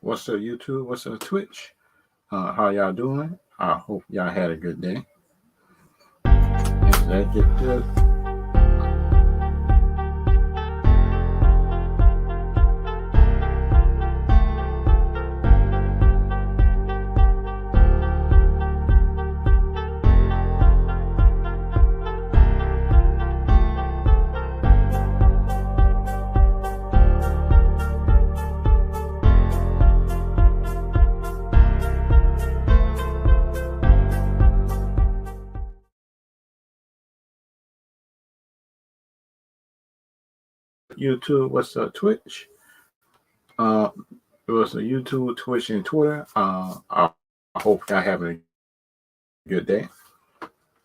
What's up, YouTube? What's up, Twitch? How y'all doing? I hope y'all had a good day. And let's get to it. YouTube, what's up, Twitch? What's up, YouTube, Twitch, and Twitter? I hope y'all having a good day.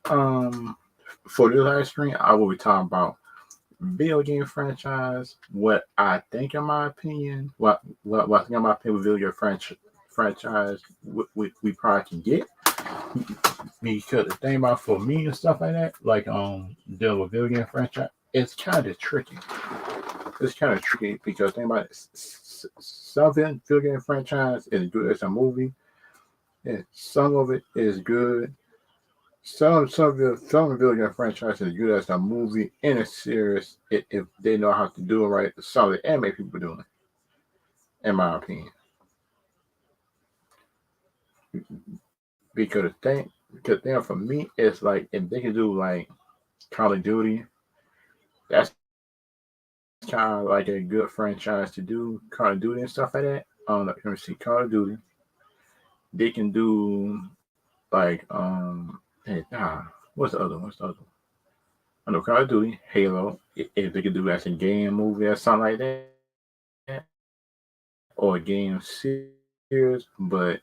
For this live stream, I will be talking about video game franchise, what I think in my opinion, what I think in my opinion, video game franchise we probably can get. Because the thing about for me and stuff like that, like dealing with video game franchise, it's kind of tricky. It's kind of tricky because think about it, some video game franchise is good as a movie, and some of it is good. Some video game franchise is good as a movie and a series if they know how to do it right. Some of the anime people doing it, in my opinion. Because the thing for me is like if they can do like Call of Duty, that's kind of like a good franchise to do Call of Duty and stuff like that. Let me see, Call of Duty. They can do like what's the other one? I know Call of Duty, Halo. If they could do as a game, movie, or something like that, or a game series, but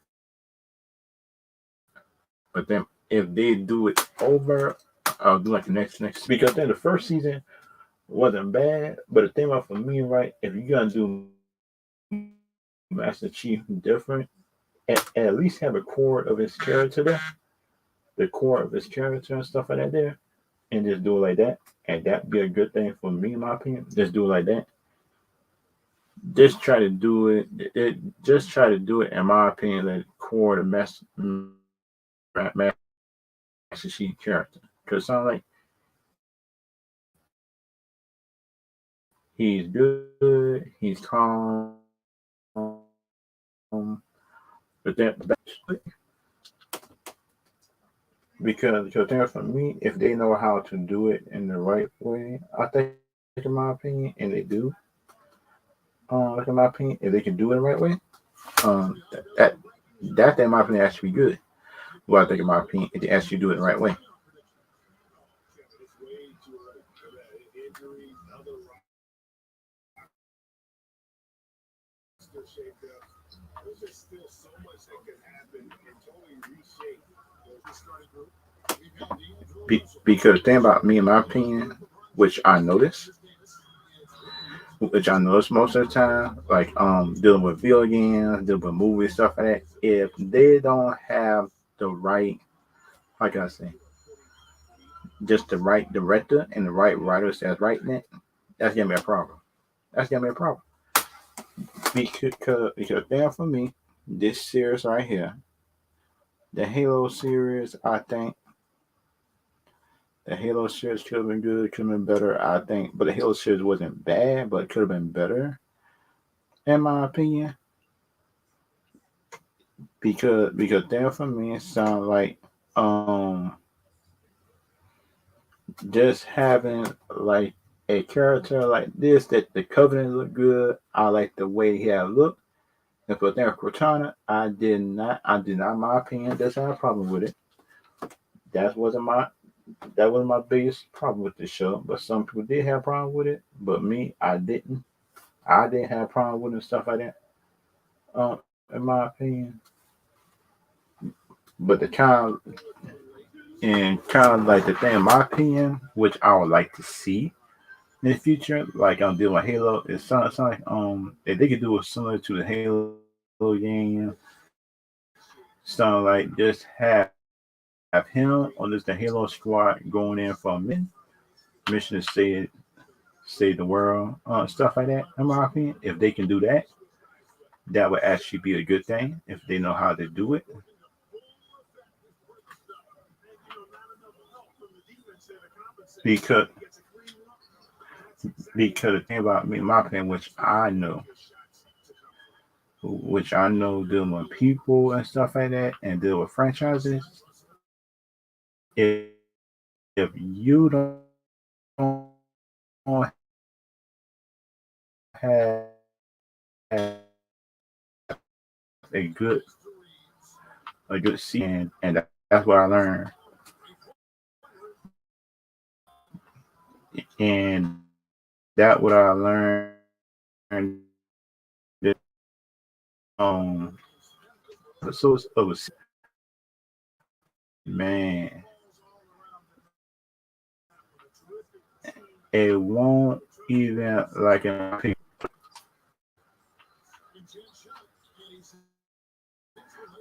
then if they do it over, I'll do like the next because then the first season wasn't bad, but the thing about for me, right, if you're gonna do Master Chief different, at least have a core of his character there, the core of his character and stuff like that there, and just do it like that, and that'd be a good thing for me, in my opinion. Just do it like that. Just try to do it. Just try to do it, in my opinion, like core of the Master Chief character, because it sounds like he's good, he's calm, but that because for me, if they know how to do it in the right way, I think, in my opinion, and they do, in my opinion, if they can do it the right way, that in my opinion actually be good. Well, I think in my opinion, if they actually do it the right way. Because the thing about me, in my opinion, which I notice most of the time, like dealing with video games, dealing with movies, stuff like that, if they don't have the right, how can I say, just the right director and the right writers that's writing it, that's gonna be a problem. That's gonna be a problem. Because then for me, this series right here, the Halo series, I think the Halo series could have been good, could have been better, I think. But the Halo series wasn't bad, but it could have been better, in my opinion. Because then for me, it sounds like just having like a character like this that the Covenant looked good. I like the way he had looked. And for then Cortana, I did not, in my opinion, doesn't have a problem with it. That wasn't my biggest problem with the show. But some people did have a problem with it. But me, I didn't. I didn't have a problem with it and stuff like that. In my opinion. But the kind of like the thing, in my opinion, which I would like to see in the future, like I'm dealing with Halo, it sounds like if they could do it similar to the Halo game, sound like just have him on this the Halo squad going in for a mission to save the world, stuff like that. In my opinion, if they can do that, that would actually be a good thing if they know how to do it. Because the thing about me, my opinion, dealing with people and stuff like that, and deal with franchises. If you don't have a good season, and that's what I learned. And that what I learned episodes of a man, it won't even like in my opinion,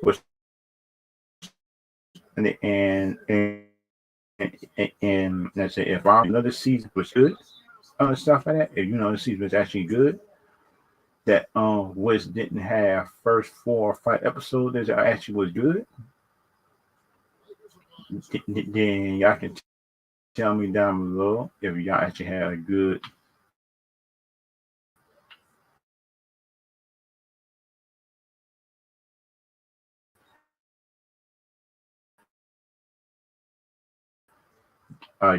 which and let's say if I'm another season was good, stuff like that. If you know the season was actually good, that which didn't have first 4 or 5 episodes that actually was good, then y'all can tell me down below if y'all actually had a good uh,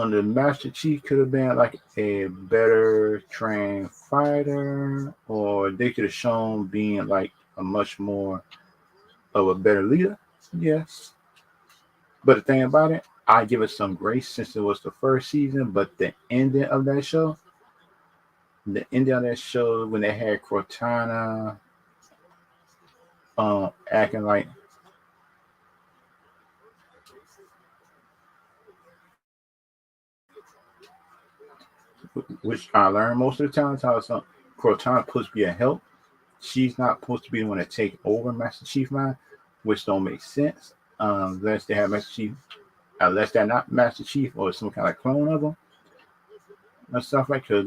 the Master Chief could have been like a better trained fighter, or they could have shown being like a much more of a better leader. Yes, but the thing about it, I give it some grace since it was the first season. But the ending of that show when they had Cortana acting like, which I learned most of the time, how Cortana supposed to be a help. She's not supposed to be the one to take over Master Chief mind, which don't make sense unless they have Master Chief, unless they're not Master Chief or some kind of clone of them and stuff like that.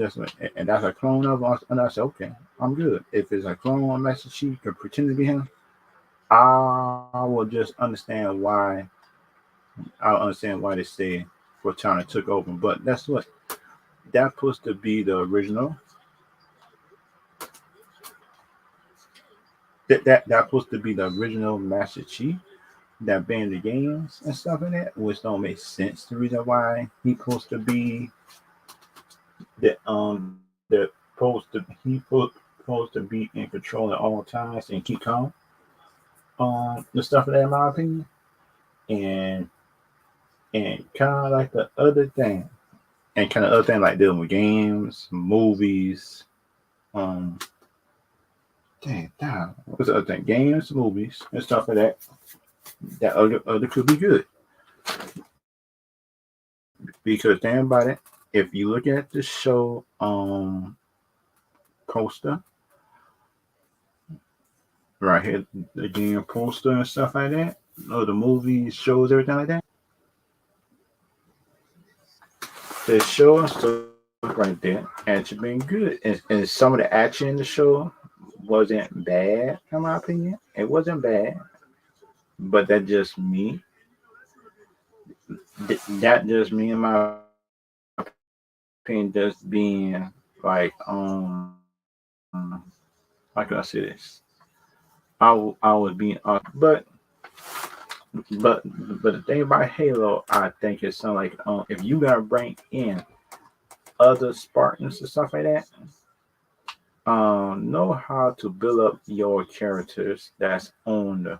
That's a clone of him. And I said, okay, I'm good. If it's a clone of Master Chief to pretend to be him, I will just understand why. I'll understand why they say Cortana took over. But that's what that's supposed to be the original. That's supposed to be the original Master Chief that banned the games and stuff like that, which don't make sense. The reason why he supposed to be the supposed to be in control at all times and keep calm. The stuff like that, in my opinion, and kind of like the other thing, and kind of other thing like dealing with games, movies, um, what's the other thing? Games, movies, and stuff like that. That other could be good because think about it. If you look at the show poster right here, the game poster and stuff like that, or the movies, shows, everything like that, the show and stuff right there actually been good, and some of the action in the show wasn't bad in my opinion. It wasn't bad, but that just me. That just me in my opinion, just being like how can I say this? I was being but but the thing about Halo, I think it's something like if you gotta bring in other Spartans and stuff like that, know how to build up your characters that's on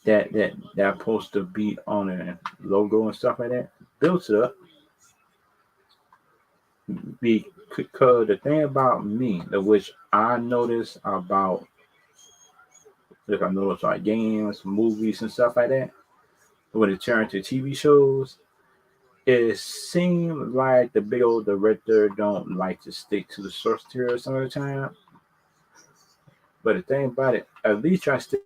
that supposed to be on a logo and stuff like that. Build it up because the thing about me, which I notice about Like I know it's like games, movies, and stuff like that. When it turned to TV shows, it seemed like the big old director don't like to stick to the source material some of the time. But the thing about it, at least try to stick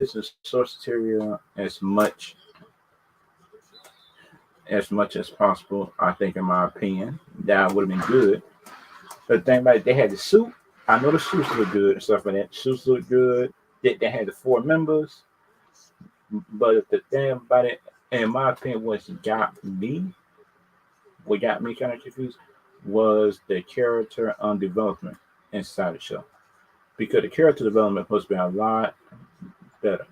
to the source material as much as possible. I think, in my opinion, that would have been good. But the thing about it, they had the suit. I know the suits look good and stuff like that. Suits look good. They had the four members. But the thing about it, in my opinion, what got me kind of confused was the character development inside the show. Because the character development must be a lot better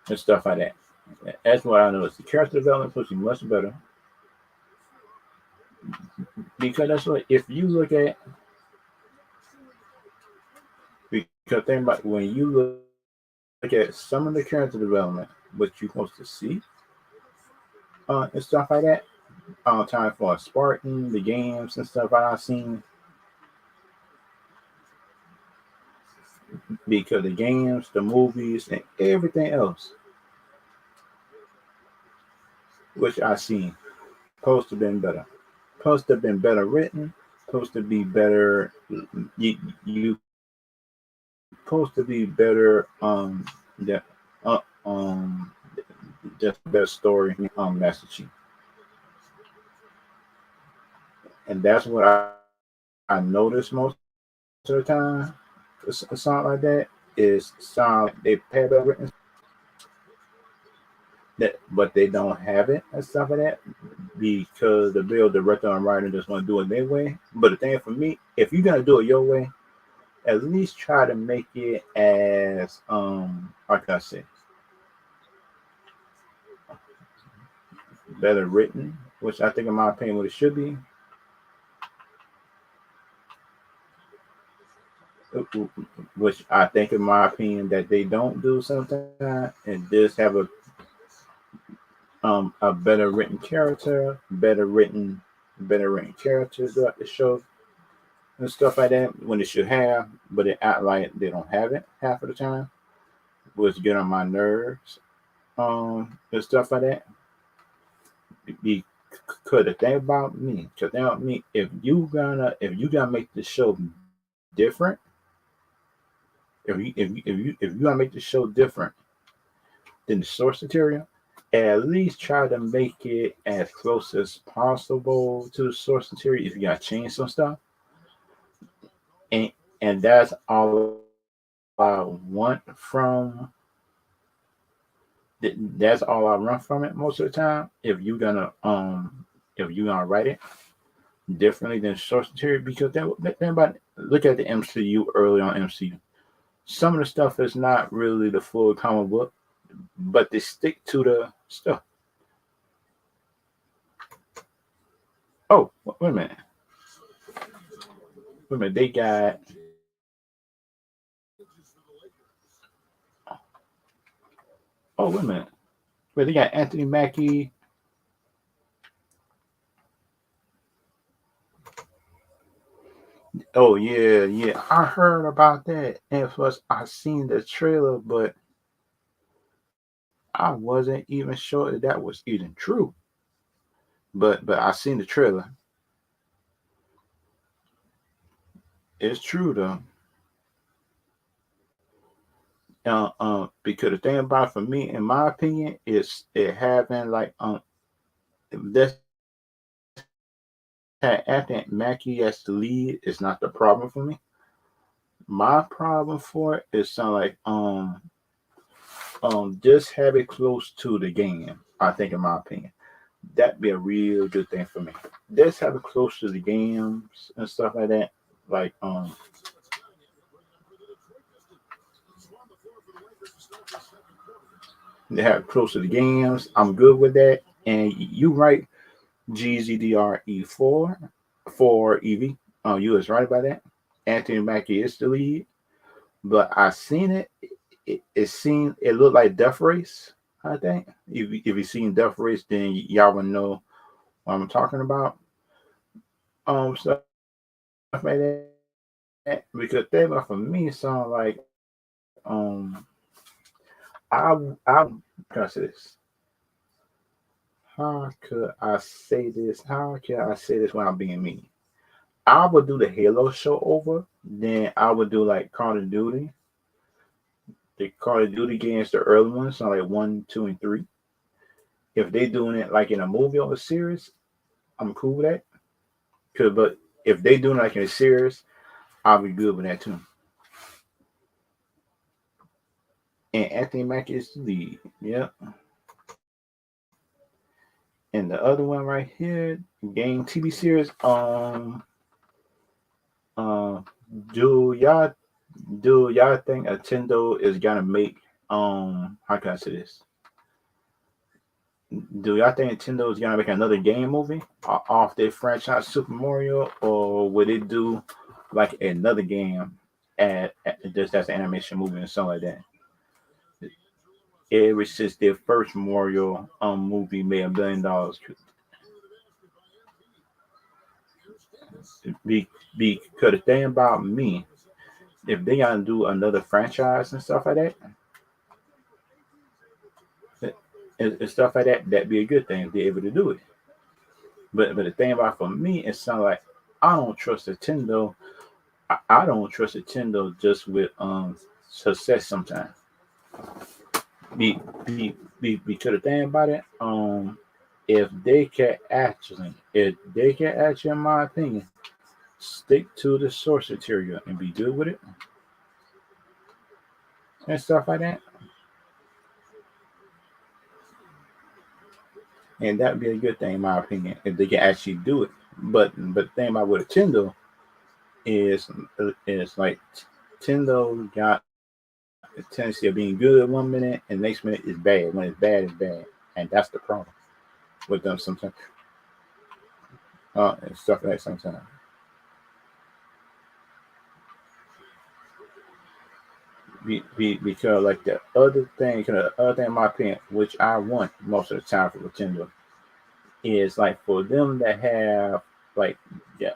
and stuff like that. That's what I noticed. The character development supposed to be much better because that's what if you look at because think about when you look at some of the character development, what you're supposed to see and stuff like that. Time for Spartan, the games and stuff I've seen because the games, the movies, and everything else which I've seen supposed to have been better. Supposed to have been better written. Supposed to be better. You supposed to be better. That um just better story Master Chief, and that's what I noticed most of the time. Something like that is sound they pay better written that, but they don't have it and stuff like that because the real director and writer just want to do it their way. But the thing for me, if you're gonna do it your way, at least try to make it as like I said, better written, which I think in my opinion what it should be, which I think in my opinion that they don't do sometimes, and just have a better written characters throughout the show and stuff like that when it should have, but they act like they don't have it half of the time, which get on my nerves and stuff like that. Because the thing about me, if you gonna make the show different, if you gonna make the show different than the source material, at least try to make it as close as possible to the source material. If you gotta change some stuff, and and that's all I want from that's all I run from it most of the time. If you're gonna write it differently than source material, because think about it, look at the MCU early on MCU. Some of the stuff is not really the full comic book, but they stick to the stuff. Oh, wait a minute. Wait a minute. They got. Oh, wait a minute. Wait, they got Anthony Mackie. Oh yeah, yeah. I heard about that, and plus I seen the trailer, but I wasn't even sure that was even true. But I seen the trailer. It's true though. Because the thing about it for me, in my opinion, is it having like this had Anthony Mackie as the lead is not the problem for me. My problem for it is something like just have it close to the game. I think, in my opinion, that'd be a real good thing for me. Just have it close to the games and stuff like that. Like they have it close to the games. I'm good with that. And you right, GZDRE4 for EV. You was right about that. Anthony Mackie is the lead, but I seen it. It looked like Death Race. I think if you seen Death Race, then y'all would know what I'm talking about. Stuff like that. Because they for me sound like Um, I can I say this? How could I say this? How can I say this without being mean? I would do the Halo show over, then I would do like Call of Duty, the Call of Duty games, the early ones, so like one, two, and three. If they doing it like in a movie or a series, I'm cool with that. But if they doing it like in a series, I'll be good with that too. And Anthony Mackie is the lead. Yep. And the other one right here, game TV series. Uh, do y'all do y'all think Nintendo is gonna make how can I say this? Do y'all think Nintendo is gonna make another game movie off their franchise Super Mario, or would it do like another game at just as an animation movie and something like that? Ever since their first Mario movie made $1 billion, be because the thing about me, if they gotta do another franchise and stuff like that, and stuff like that, that'd be a good thing if they're able to do it. But the thing about for me, it sounds like I don't trust Nintendo. I don't trust Nintendo just with success sometimes. Be because the thing about it, if they can actually, in my opinion, stick to the source material and be good with it and stuff like that, and that'd be a good thing in my opinion if they can actually do it. But the thing about with Nintendo is like Nintendo got a tendency of being good one minute and the next minute is bad. When it's bad, it's bad, and that's the problem with them sometimes. And stuff like that sometimes. Because like the other thing in my opinion, which I want most of the time for Nintendo, is like for them to have like yeah,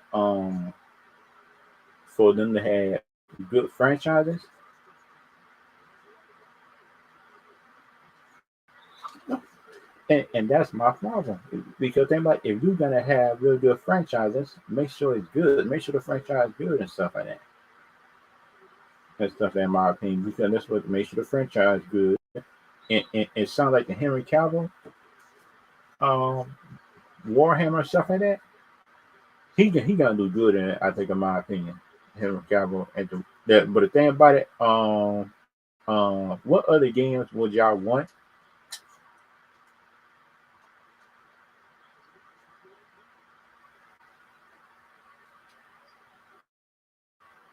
for them to have good franchises. And that's my problem because think about if you're gonna have really good franchises, make sure it's good, make sure the franchise is good and stuff like that. And stuff in my opinion, because that's what makes sure the franchise good. And it sounds like the Henry Cavill, um, Warhammer stuff like that. He gonna do good in it. I think, in my opinion, Henry Cavill and that. But the thing about it, what other games would y'all want?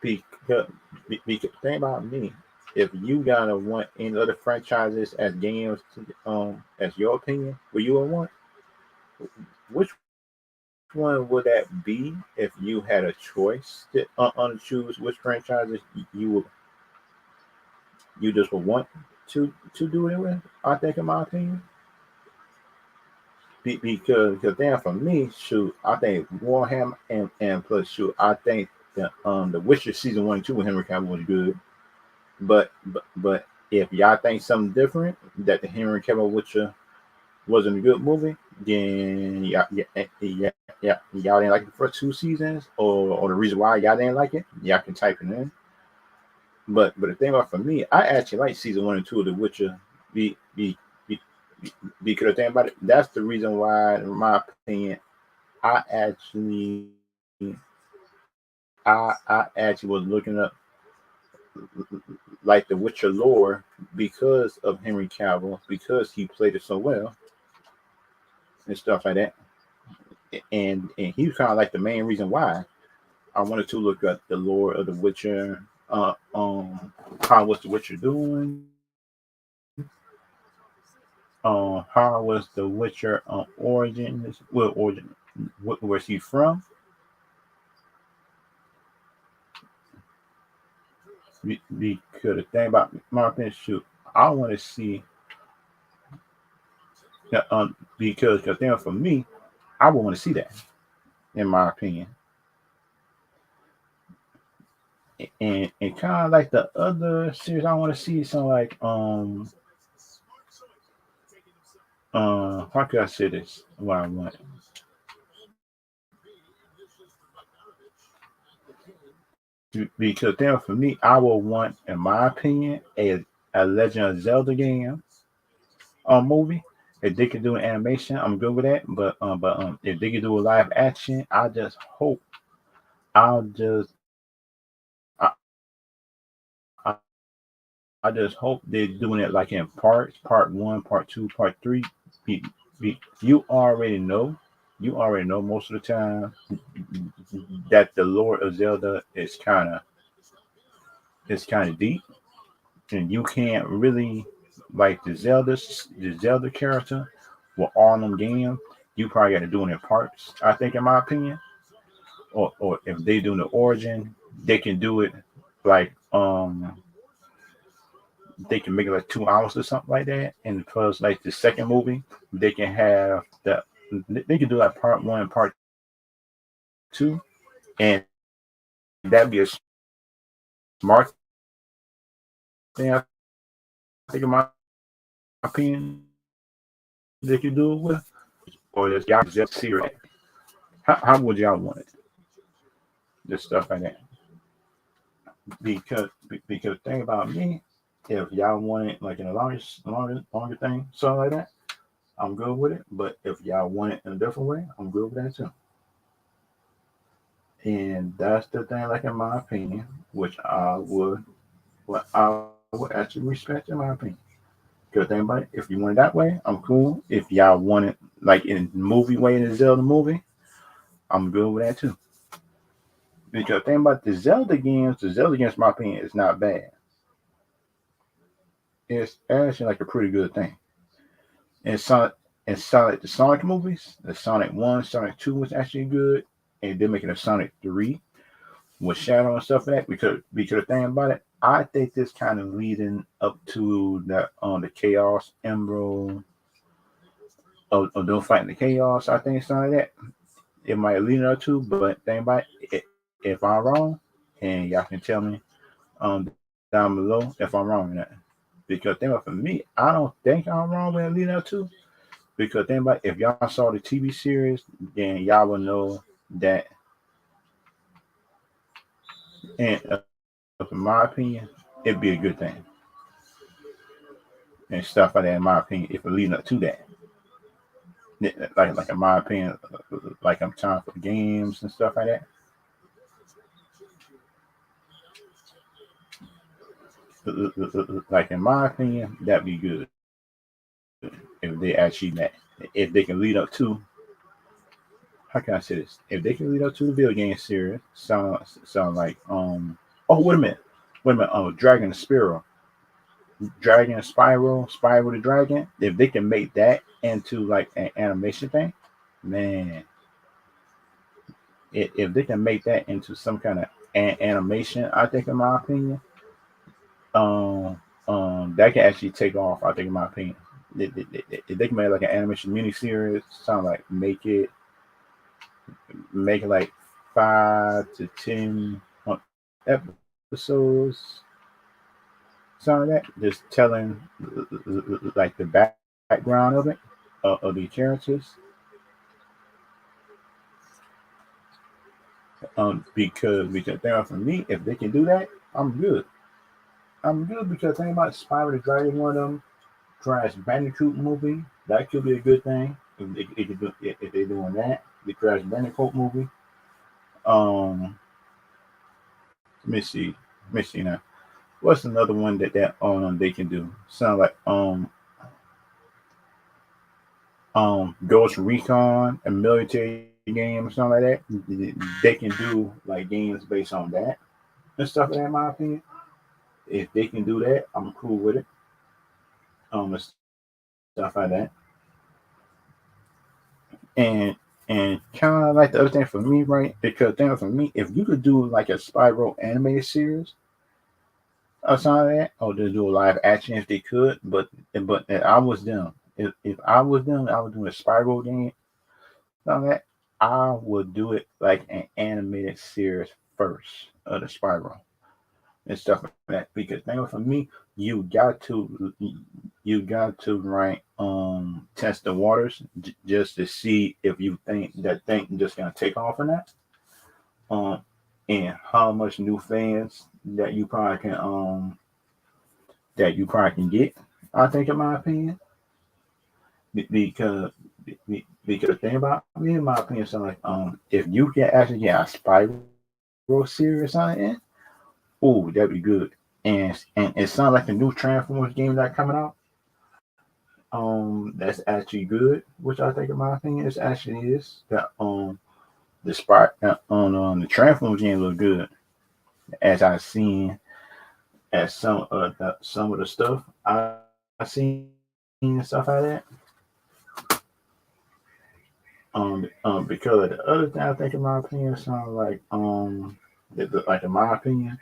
Because, because think about me. If you gotta want any other franchises as games, as your opinion, what you would want, which one would that be if you had a choice to choose which franchises you just would want to do it with? I think, in my opinion, because then for me, shoot, I think Warhammer and plus shoot, I think the Witcher season 1 and 2 with Henry Cavill was good. But if y'all think something different, that the Henry Cavill Witcher wasn't a good movie, then y'all didn't like the first 2 seasons, or the reason why y'all didn't like it, y'all can type it in. But the thing about for me, I actually like season 1 and 2 of The Witcher. Be, be, be, because the thing about it, that's the reason why, in my opinion, I actually I actually was looking up like the Witcher lore because of Henry Cavill, because he played it so well and stuff like that. And he was kind of like the main reason why I wanted to look at the lore of the Witcher. How was the Witcher doing? How was the Witcher origin? Where's he from? Because the thing about my opinion, shoot, I want to see because the thing for me, I would want to see that, in my opinion. and kind of like the other series I want to see something like how could I say this? What I want because then for me, I will want, in my opinion, a Legend of Zelda game movie. If they can do an animation, I'm good with that. But if they can do a live action, I'll just I, I just hope they're doing it like in parts, part one, part two, part three. Be, you you already know most of the time that the Lord of Zelda is kind of deep, and you can't really like the Zelda character with all them games. You probably got to do it in parts. I think, in my opinion, or if they do the origin, they can do it like they can make it like 2 hours or something like that. And plus, like the second movie, they can have the they can do like part one and part two, and that'd be a smart thing. I think, in my opinion, they could do it with, or just y'all just serious. How would y'all want it? This stuff like that. Because the thing about me, if y'all want it like in a longer thing, something like that, I'm good with it. But if y'all want it in a different way, I'm good with that too. And that's the thing, like in my opinion, which I would actually respect, in my opinion. Because anybody, if you want it that way, I'm cool. If y'all want it like in movie way in the Zelda movie, I'm good with that too. Because think about the Zelda games, in my opinion, is not bad. It's actually like a pretty good thing. And Sonic, the Sonic movies, the Sonic One, Sonic Two was actually good, and they're making a Sonic Three with Shadow and stuff like that. Because the thing about it, I think this kind of leading up to the Chaos Emerald of them fighting the Chaos. I think something like that. It might lead up to, but thing about it, if I'm wrong, and y'all can tell me down below if I'm wrong in that. Because think about, for me, I don't think I'm wrong with it leading up to. Because think about, if y'all saw the TV series, then y'all will know that. And in my opinion, it'd be a good thing and stuff like that. In my opinion, if it leading up to that, like in my opinion, like I'm trying for games and stuff like that. Like in my opinion, that'd be good if they achieve that. If they can lead up to, how can I say this? If they can lead up to the video game series, sound like oh, wait a minute, Dragon the Spiral, Dragon Spiral the Dragon. If they can make that into like an animation thing, man, if they can make that into some kind of animation, I think, in my opinion, that can actually take off. I think, in my opinion, if they can make like an animation miniseries, sound like make it like 5 to 10 episodes, something like that. Just telling like the background of it, of the characters. Because there for me, if they can do that, I'm good. I'm good because think about Spyro the Dragon, one of them, Crash Bandicoot movie. That could be a good thing if they're doing that. The Crash Bandicoot movie. Um, let me see. Let me see now. What's another one that they can do? Sound like Ghost Recon, a military game or something like that. They can do like games based on that and stuff like that. In my opinion, if they can do that, I'm cool with it. And stuff like that. And kind of like the other thing for me, right? Because thing for me, if you could do like a Spyro animated series or something like that, or to do a live action if they could, but if I was them. If I was them, I would do a Spyro game, something like that. I would do it like an animated series first of the Spyro. and stuff like that. Because now for me, you got to you got to right test the waters just to see if you think that thing just gonna take off or not. Um, and how much new fans that you probably can get. I think, in my opinion, because because the thing about me, in my opinion, so like if you can actually get a Spiral series on it, ooh, that'd be good. And it sounds like the new Transformers game that's coming out. That's actually good, which I think, in my opinion, it actually is. The spot on the Transformers game look good, as I've seen at some of the stuff I seen and stuff like that. Because the other thing I think, in my opinion, sound like, in my opinion,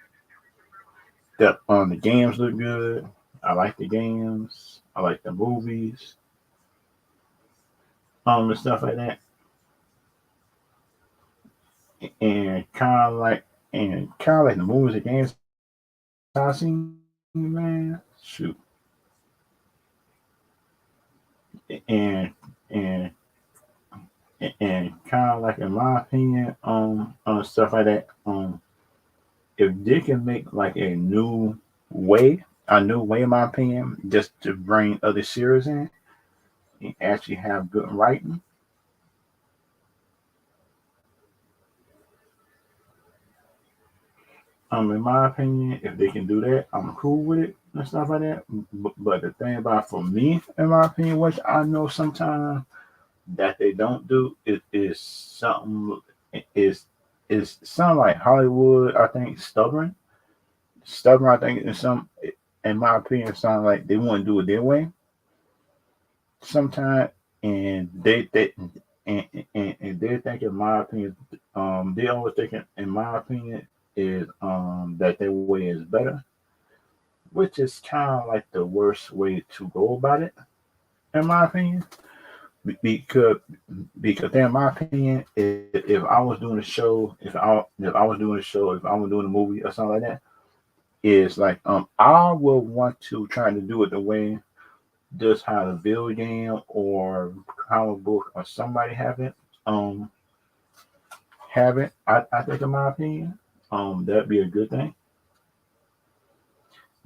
that the games look good. I like the games. I like the movies. And stuff like that. And kind of like the movies and games I seen, man. Shoot. And and and kind of like, in my opinion, stuff like that. If they can make like a new way, in my opinion, just to bring other series in and actually have good writing. In my opinion, if they can do that, I'm cool with it and stuff like that. But the thing about, for me, in my opinion, which I know sometimes that they don't do, is something is is something like Hollywood. I think stubborn. I think is some, in my opinion, sound like they want to do it their way sometimes, and and, and they think, in my opinion, they always thinking, in my opinion, is that their way is better, which is kind of like the worst way to go about it, in my opinion. Because in my opinion, if I was doing a show, if I was doing a movie or something like that, is like I will want to try to do it the way just how the video game or comic book or somebody um have it. I think, in my opinion, that'd be a good thing.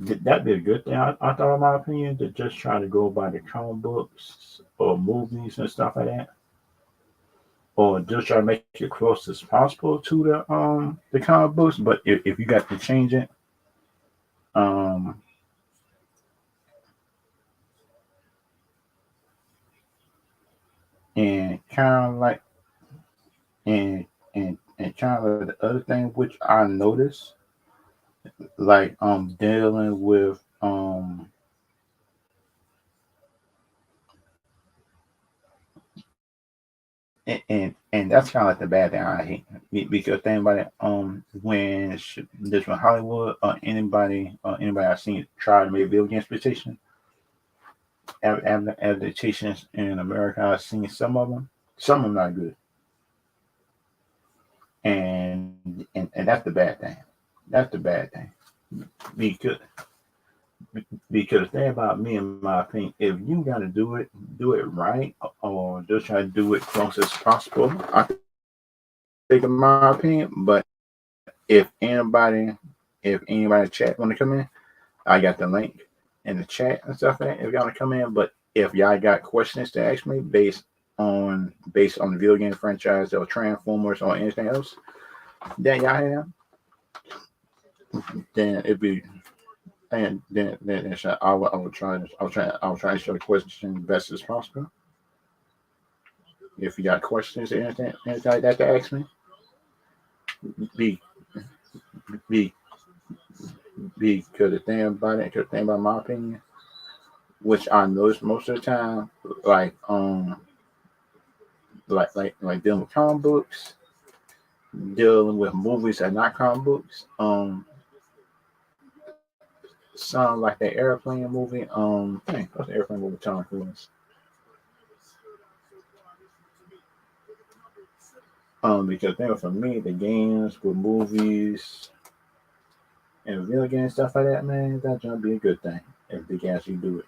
That'd be a good thing. I thought, in my opinion, to just try to go by the comic books or movies and stuff like that, or just try to make it close as possible to the comic books. But if you got to change it, um, and kind of like and and kind of like the other thing which I noticed, like dealing with and that's kind of like the bad thing I hate. Because think about it, when Hollywood or anybody I've seen try to make video game expectation adaptations in America, I've seen some of them not good, and that's the bad thing. That's the bad thing. Because the thing about me, in my opinion, if you gotta do it right, or just try to do it close as possible. I think, in my opinion, but if anybody chat want to come in, I got the link in the chat and stuff like that. If y'all want to come in, but if y'all got questions to ask me based on the video game franchise or Transformers or anything else that y'all have, then it'd be and then I will try to answer the question best as possible. If you got questions or anything like that to ask me, be be because the thing about my opinion, which I notice most of the time, like like dealing with comic books, dealing with movies that are not comic books. Sound like the airplane movie. Dang, what's the airplane movie? Tom Cruise. Because then for me, the games with movies, and video game stuff like that, man, that gonna be a good thing if they can actually do it,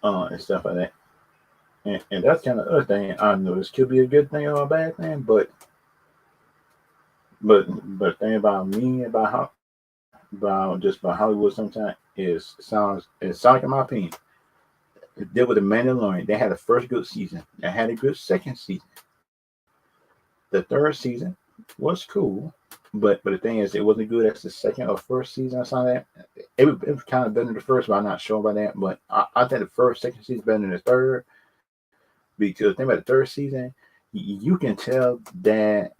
and stuff like that. And that's kind of other thing I know. This could be a good thing or a bad thing, but the thing about me about just about Hollywood sometimes is sounds like in my opinion. It did with the Mandalorian. They had a first good season. They had a good second season. The third season was cool, but the thing is, it wasn't good as the second or first season or something like that. It was kind of better than the first, but I'm not sure about that. But I think the first, second season better than the third because the thing about the third season, you can tell that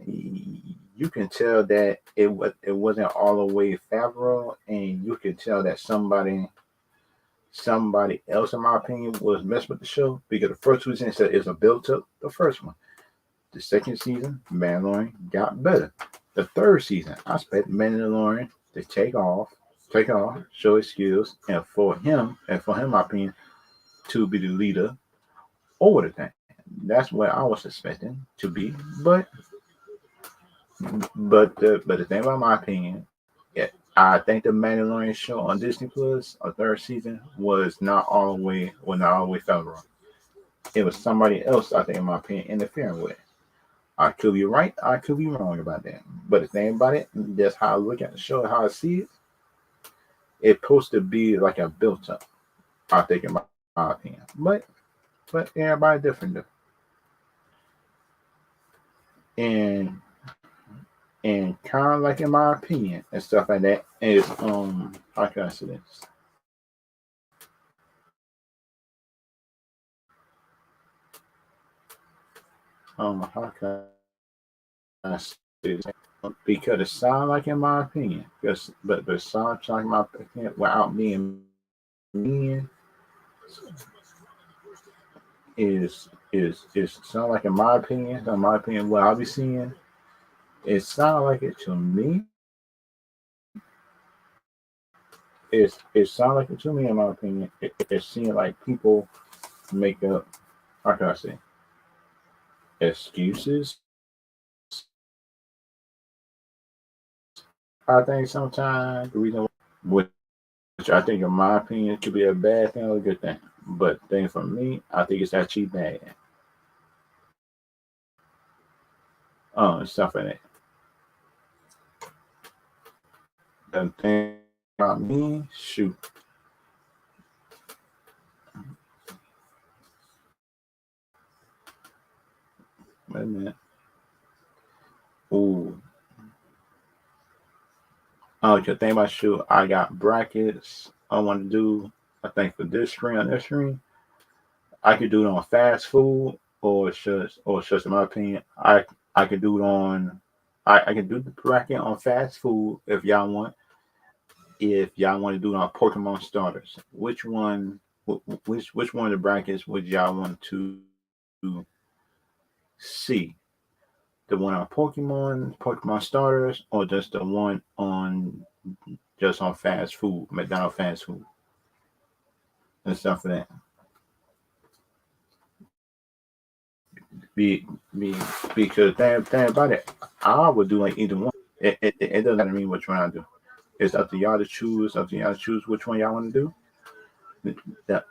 it wasn't all the way Favreau, and you can tell that somebody else, in my opinion, was messing with the show because the first two seasons is a build up. The first one, the second season, Mandalorian got better. The third season, I expect Mandalorian to take off, show his skills, and for him, my opinion, to be the leader over the thing. That's what I was expecting to be, but but the thing about my opinion, yeah, I think the Mandalorian show on Disney Plus, a third season, not all the way Favreau. It was somebody else, I think, in my opinion, interfering with it. I could be right, I could be wrong about that. But the thing about it, that's how I look at the show, how I see it. It's supposed to be like a built up, I think, in my opinion. But everybody different though. And and kind of like in my opinion and stuff like that is how can I say this? How can I say this? Because it sounds like in my opinion, but it sounds like in my opinion without being mean is sound like in my opinion, what I'll be seeing, it sound like it to me. It sound like it to me in my opinion. It seems like people make up how can I say excuses. I think sometimes the reason which I think in my opinion could be a bad thing or a good thing. But thing for me, I think it's actually bad. Stuff like that. The thing about me, shoot, wait a minute. Ooh. The thing about shoot, I got brackets I want to do. I think for this screen on this screen, I could do it on fast food or it's just in my opinion, I could do it on I can do the bracket on fast food if y'all want. If y'all want to do it on Pokemon starters, which one of the brackets would y'all want to see? The one on Pokemon starters, or just the one on fast food, McDonald's fast food and stuff for that. Be be because thing about it, I would do like either one. It doesn't matter to me which one I do. It's up to y'all to choose. Up to y'all to choose which one y'all want to do. That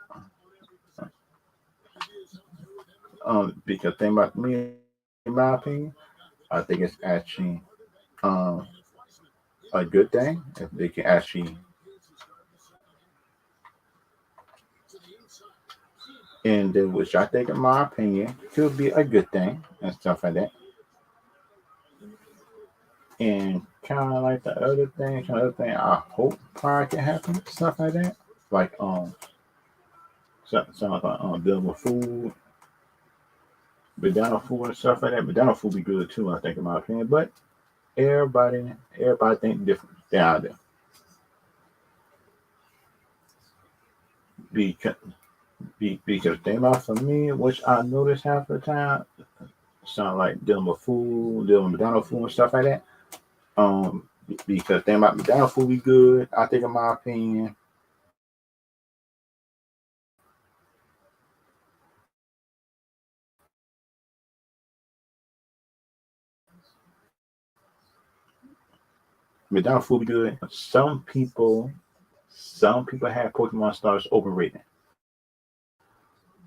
because thing about me, in my opinion, I think it's actually um a good thing if they can actually and which I think in my opinion could be a good thing and stuff like that. And kind of like the other thing I hope probably can happen, stuff like that. Like something like dealing with food, McDonald food and stuff like that. McDonald food be good too, I think in my opinion. But everybody think different down there. Because because the thing about for me, which I notice half the time, sound like dealing with food, dealing with McDonald food and stuff like that. Because thing about McDonald food be good, I think in my opinion. McDonald's food be good. Some people have Pokemon stars overrated.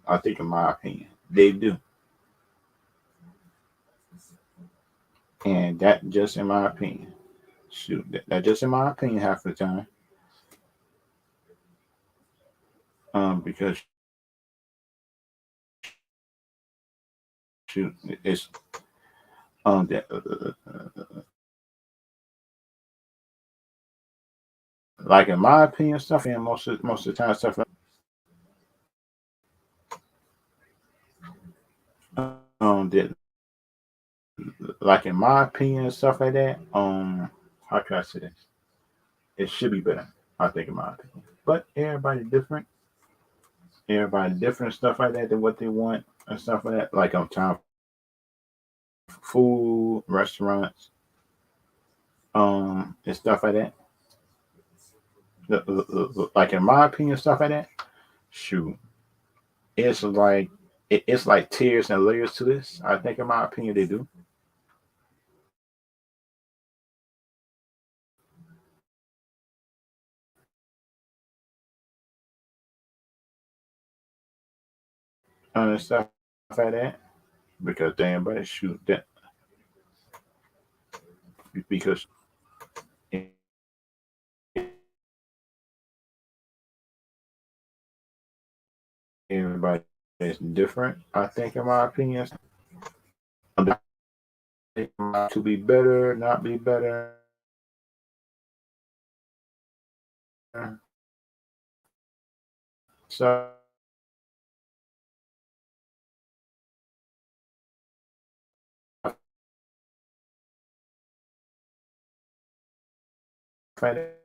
I think, in my opinion, they do, and that just in my opinion. Shoot, that just in my opinion half the time. Because shoot, it's that like in my opinion, stuff and most of the time stuff that like in my opinion stuff like that. How can I say this? It should be better. I think in my opinion, but everybody different. Everybody different stuff like that than what they want and stuff like that. Like time for food, restaurants, and stuff like that. Like in my opinion, stuff like that. Shoot, it's like it's like tiers and layers to this. I think, in my opinion, they do. And stuff like that because damn, but shoot that because everybody is different. I think, in my opinion, to be better, not be better. So like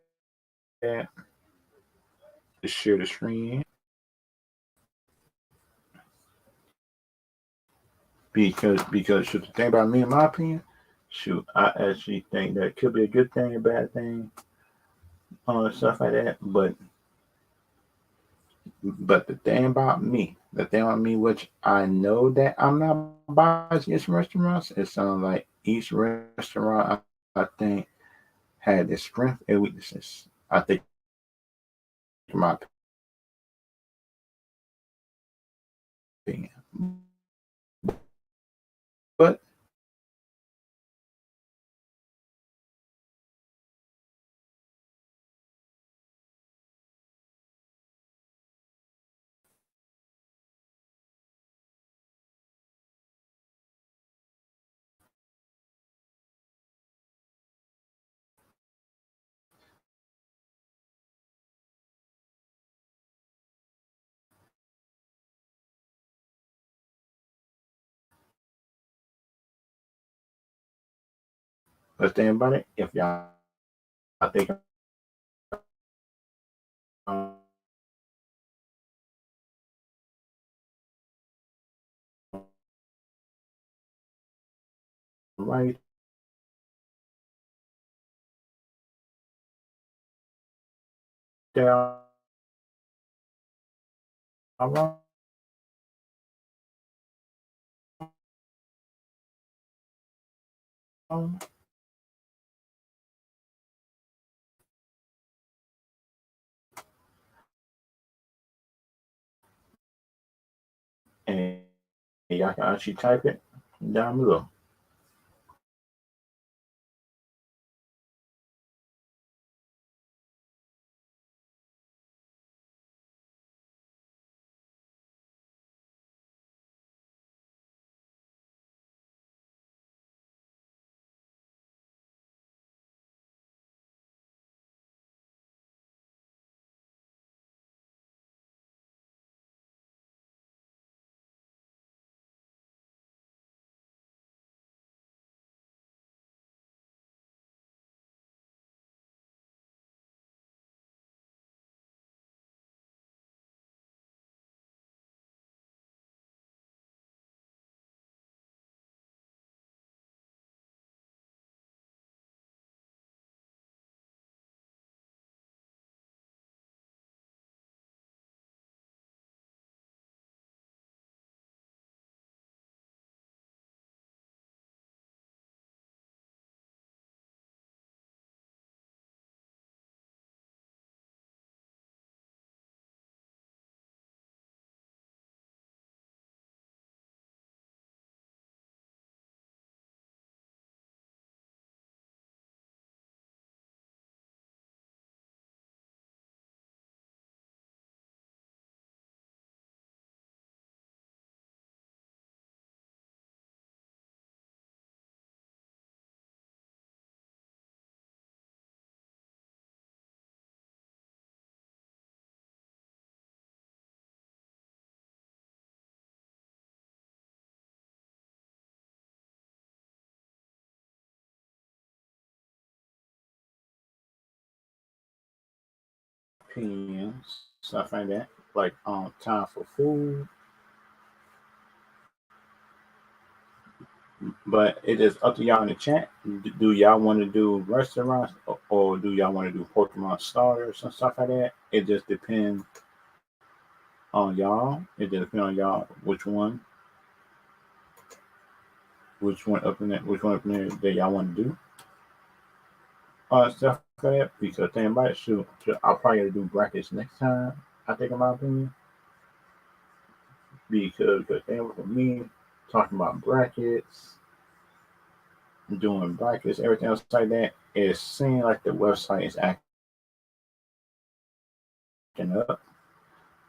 that, to share the screen because shoot, the thing about me, in my opinion, shoot, I actually think that could be a good thing, a bad thing, stuff like that. But the thing about me, which I know that I'm not biased against restaurants, it sounds like each restaurant I think had its strengths and weaknesses. I think, in my opinion, but the thing about it, if y'all, I think, um, right there, all right, and y'all can actually type it down below. opinions, stuff like that. Like time for food, but it is up to y'all in the chat. Do y'all want to do restaurants or do y'all want to do Pokemon starters and stuff like that? It just depends on y'all. It just depends on y'all which one up in there that y'all want to do. Stuff like that. Because think about it, I'll probably gotta do brackets next time. I think, in my opinion, because the thing for me, talking about brackets, doing brackets, everything else like that, it seems like the website is acting up,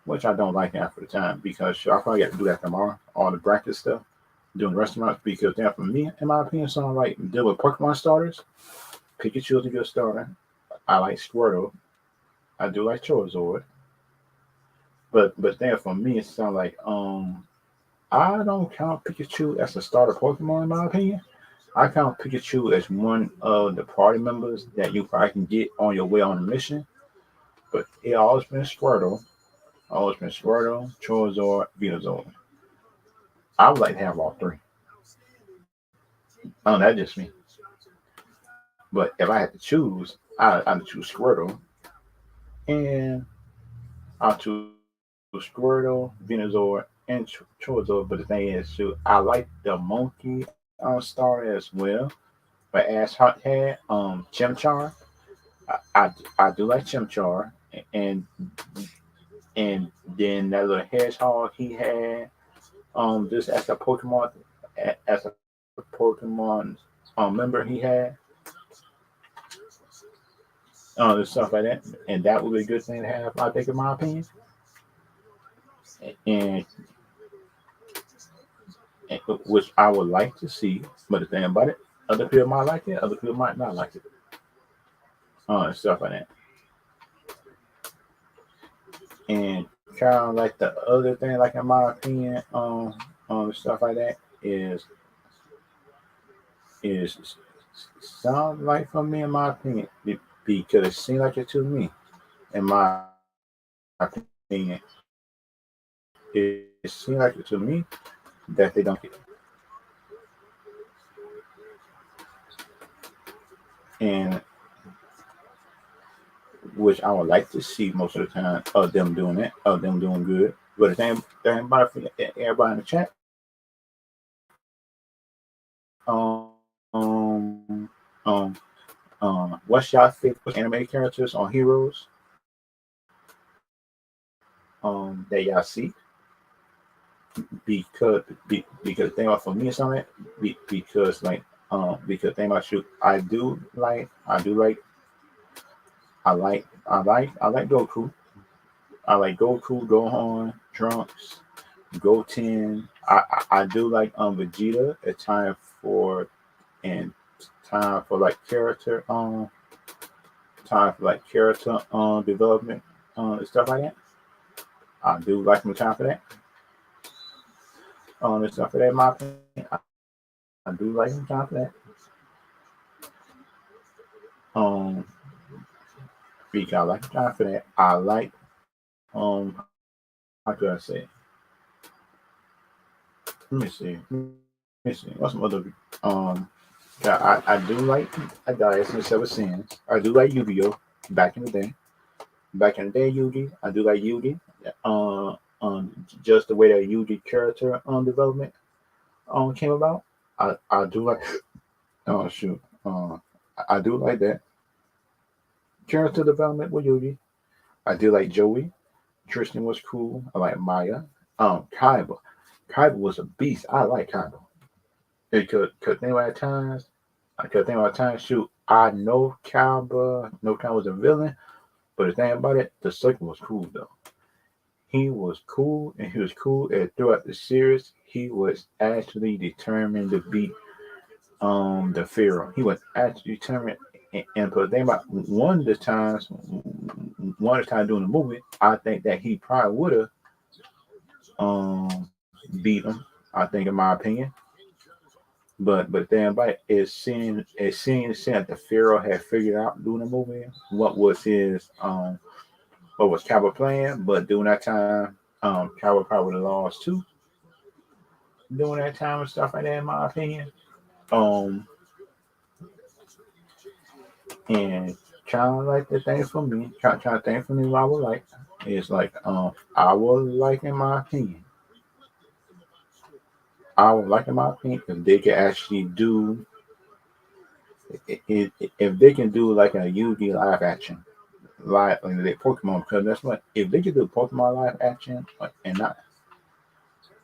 which I don't like half of the time because sure, I probably got to do that tomorrow. All the bracket stuff, doing restaurants because then for me, in my opinion, something like deal with Pokemon starters. Pikachu is a good starter. I like Squirtle. I do like Charizard. But then for me, it sounds like I don't count Pikachu as a starter Pokemon in my opinion. I count Pikachu as one of the party members that you probably can get on your way on a mission. But it always been Squirtle, Charizard, Venusaur. I would like to have all three. Oh, that's just me. But if I had to choose, I'd choose Squirtle, and I'll choose Squirtle, Venusaur, and Charizard. But the thing is, too, I like the monkey star as well. But as Hot had Chimchar, I do like Chimchar, and and then that little hedgehog he had just as a Pokemon member he had and stuff like that, and that would be a good thing to have. I think, in my opinion, and, and which I would like to see. But the thing about it, other people might like it, other people might not like it, and stuff like that. And kind of like the other thing, like in my opinion, stuff like that is sound like for me, in my opinion, because it seems like it to me, in my opinion, it seems like it to me that they don't get and which I would like to see most of the time of them doing it, of them doing good. But the thing about it, everybody in the chat, what's y'all favorite anime characters on Heroes that y'all see? Because they are for me or something. Because because they might shoot. I like Goku. I like Goku, Gohan, Trunks, Goten. I do like Vegeta. It's and time for like character development and stuff like that. I do like some time for that. And stuff for that, in my opinion. I do like some time for that. Um, because I like time for that. I like how could I say? Let me see. What's some other yeah, I do like I got some Seven Sins. I do like Yu-Gi-Oh! Back in the day. Back in the day, Yugi. I do like Yugi. Just the way that Yugi character development came about. I do like oh shoot. I do like that character development with Yugi. I do like Joey. Tristan was cool. I like Maya. Kaiba. Kaiba was a beast. I like Kaiba. Because think about times. Because think about times. Shoot, I know Kaiba. No Kaiba was a villain. But the thing about it, the second was cool though. He was cool, and he was cool. And throughout the series, he was actually determined to beat the Pharaoh. He was actually determined. And but the thing about one of the times during the movie, I think that he probably would have beat him. I think, in my opinion. But then, but it seemed that the Pharaoh had figured out during the movie what was his what was Cowboy playing, but during that time, Cowboy probably would have lost too during that time and stuff like that, in my opinion. Um, and kind of like the thing for me, kind of thing for me, what I would like is like, I would like, in my opinion, I would like, in my opinion, if they could actually do, if they can do like a UV live action, like the Pokemon, because that's what, if they could do Pokemon live action, and not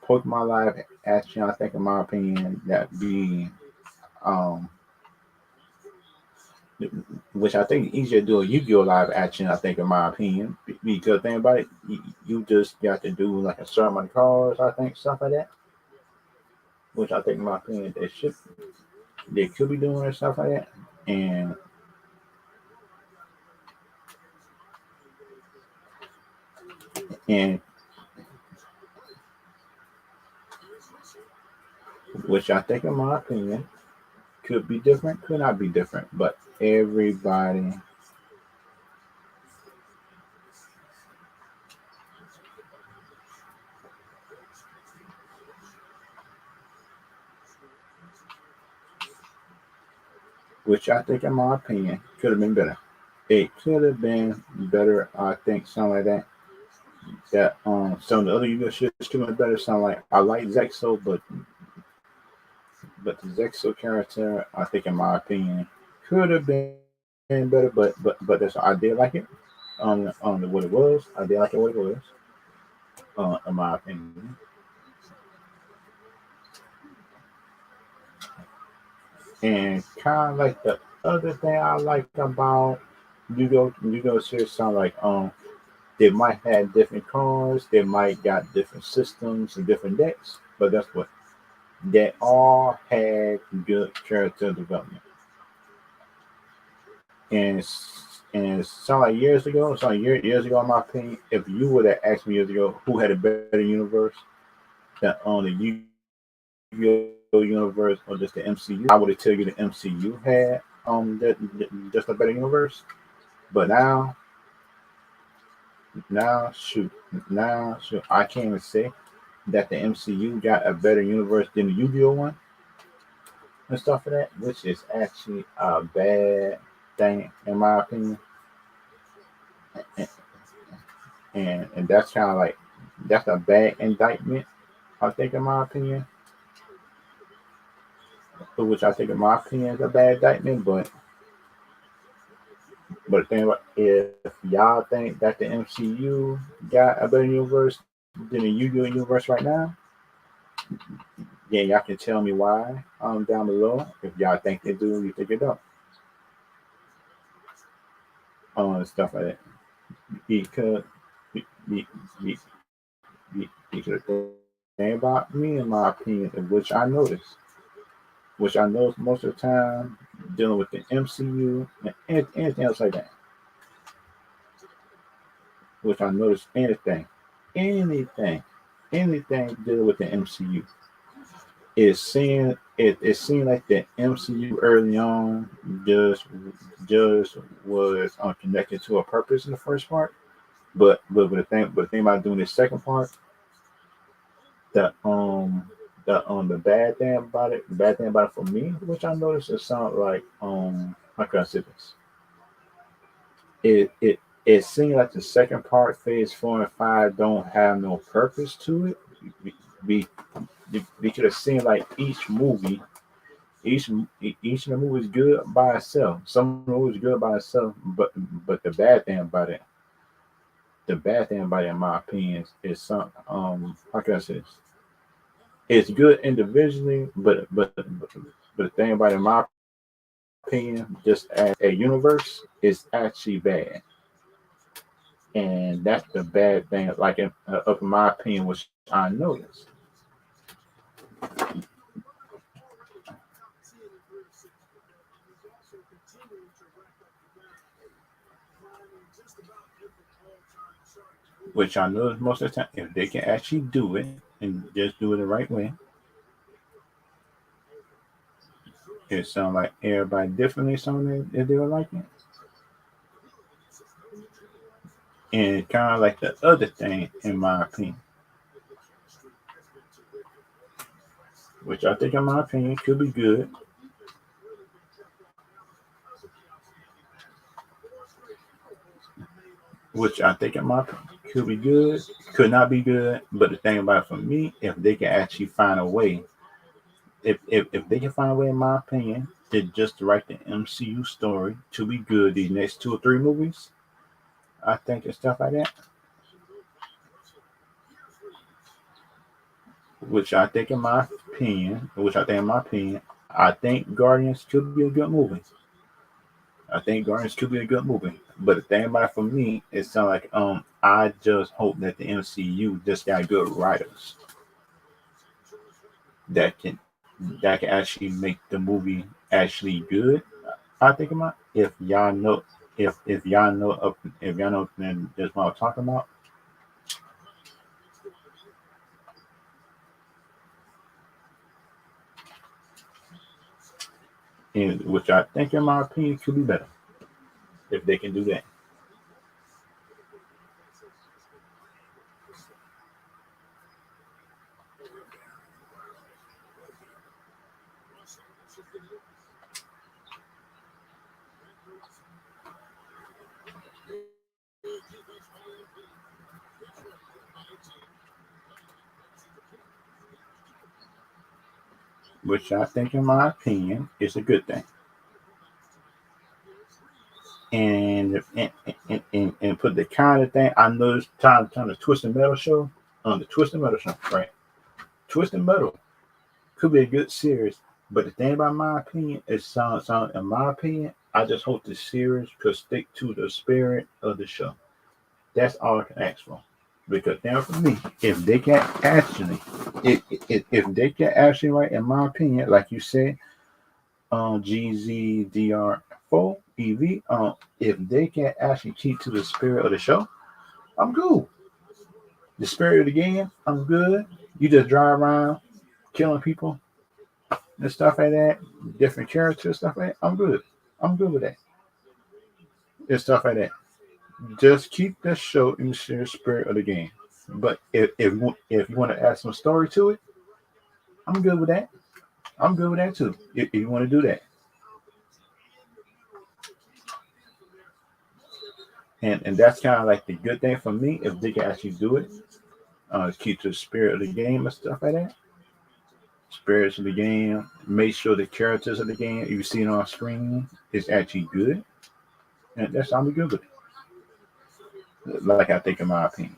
Pokemon live action, I think, in my opinion, that be, um, which I think easier to do a Yu-Gi-Oh live action. I think, in my opinion, because think about it, you just got to do like a certain amount of cards. I think stuff like that, which I think, in my opinion, they could be doing and stuff like that, and which I think, in my opinion, could be different, could not be different, but everybody, which I think, in my opinion, could have been better. It could have been better. I think something like that. That some of the other Yu-Gi-Oh shit could have been better. Something like, I like Zexo, but the Zexo character, I think, in my opinion, could have been better. But that's, I did like it. On what it was, I did like it what it was. In my opinion, and kind of like the other thing I like about Yu-Gi-Oh series, sound like, they might have different cards, they might got different systems and different decks, but that's what they all had good character development. And and some like years ago, years ago, in my opinion, if you would have asked me years ago who had a better universe, that on the Yu-Gi-Oh universe or just the MCU, I would have tell you the MCU had just a better universe. But now shoot, I can't even say that the MCU got a better universe than the Yu-Gi-Oh one and stuff for that, which is actually a bad thing, in my opinion. And that's kind of like, that's a bad indictment, I think, in my opinion, which I think, in my opinion, is a bad indictment. But the thing about, if y'all think that the MCU got a better universe than the Yu-Gi-Oh universe right now, then y'all can tell me why, down below. If y'all think they do, you think it don't, stuff like that. Because be, be, because the thing about me, in my opinion, which I know most of the time, dealing with the MCU and anything else like that, which I noticed anything, anything dealing with the MCU, it seemed like the MCU early on just just was, connected to a purpose in the first part, but the thing about doing the second part, the the bad thing about it for me, which I noticed, it sound like, how can I say this? It seemed like the second part, phase 4 and 5, don't have no purpose to it. Be, because it seemed like each each of the movies good by itself. Some movies good by itself, but the bad thing about it, in my opinion, is some, how can I say this? It's good individually, but the thing about it, in my opinion, just as a universe, is actually bad, and that's the bad thing. Like, up in my opinion, which I noticed, which I noticed most of the time, if they can actually do it and just do it the right way, it sounds like everybody differently. Something that they were liking, And kind of like the other thing, in my opinion, which I think, in my opinion, could be good, which I think, in my opinion, could be good, could not be good. But the thing about it for me, if they can actually find a way, if they can find a way, in my opinion, to just write the MCU story to be good these next 2 or 3 movies, I think, and stuff like that, I think Guardians could be a good movie. I think Guardians could be a good movie. But the thing about it for me, it sounds like I just hope that the MCU just got good writers that can that can actually make the movie actually good. I think about, if y'all know, then that's what I'm talking about. And which I think, in my opinion, could be better if they can do that. Which I think, in my opinion, is a good thing. And put the kind of thing I noticed time the Twist and Metal show on the Twist and Metal show, right? Twist and Metal could be a good series, but the thing about my opinion is, in my opinion, I just hope the series could stick to the spirit of the show. That's all I can ask for. Because now for me, if they can actually, if they can actually write, in my opinion, like you said, GZDR4 EV, if they can actually keep to the spirit of the show, I'm good. The spirit of the game, I'm good. You just drive around killing people and stuff like that, different characters, stuff like that. I'm good. I'm good with that. And stuff like that. Just keep the show in the spirit of the game. But if you want to add some story to it, I'm good with that. I'm good with that too. If you want to do that, and that's kind of like the good thing for me, if they can actually do it, keep the spirit of the game and stuff like that. Spirits of the game. Make sure the characters of the game you see it on screen is actually good, and that's I'm good with it. Like I think, in my opinion.